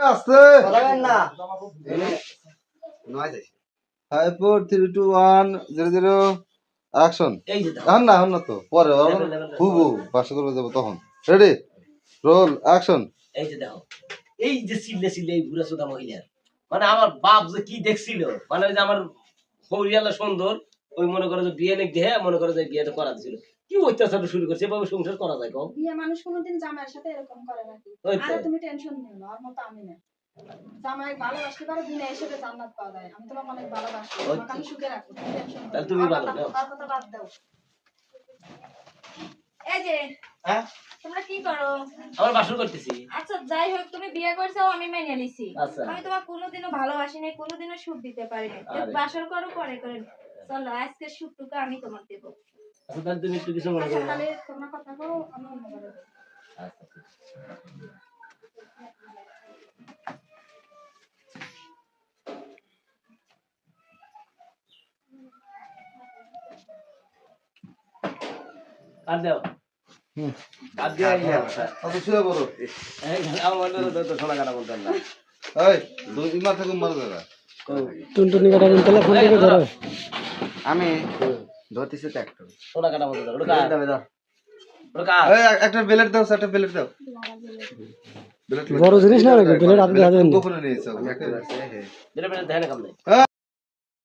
আস্তে বলবেন না 5 4 3 2 1 0 0 অ্যাকশন এই যে এখন না তো পরে হুবু বাসা করে যাব তখন রেডি রোল অ্যাকশন এই যে দেখো এই যে সিলে এই বুড়া সুদা মহিলার মানে আমার বাপ যে কি দেখছিল মানে যে আমার হরিয়ালা সুন্দর ওই মনে করে যে বিয়ে নাকি দেহে মনে করে যে বিয়েটা করা ছিল কি অত্যাচার শুরু করছে এভাবে সংসার করা যায় কম বিয়ে মানুষ কোনোদিন জামাইয়ের সাথে এরকম করে নাকি আর তুমি টেনশন নিও না ওর মতো আমি না জামাই ভালোবাসতে পারে বিনা হিসেবে জান্নাত পাওয়া যায় আমি তোমাকে অনেক ভালোবাসি তোমাকে আমি সুখে রাখবো তুমি টেনশন তাহলে তুমি ভালো নাও তার কথা বাদ দাও এই যে হ্যাঁ তোমরা কি করো আমার বাসর করতেছি আচ্ছা যাই হোক তুমি বিয়ে করছো আমি মেনে নিছি আচ্ছা আমি তোমাকে কোনোদিনও ভালোবাসি নাই কোনোদিনও সুখ দিতে পারি না আরে। বাসর করো পরে করে চলো আজকে সুখটুকু আমি তোমাকে দেব আচ্ছা তাহলে তুমি একটু কিছু মনে আচ্ছা করো না তাহলে তোমরা কথা বলো আমি অন্য করে দেব। আচ্ছা ঠিক আর দাও হুম আর দিয়ে আইলে অত শুয়ে পড়ো এই আমার তো সোনা কাটা বলতেন না এই দুই মার থেকে মার দাদা টুনটুনি কাটা টেলিফোন থেকে ধরো আমি ধরতেছি তো একটা সোনা কাটা বলতেন ওটা কার দাও দাও ওটা কার এই একটা বেলেট দাও একটা বেলেট দাও বেলেট বড় জিনিস না নাকি প্লেট আপনি হাতে গোপনে নিয়েছো বেরে বেরে দেখেন কাম নাই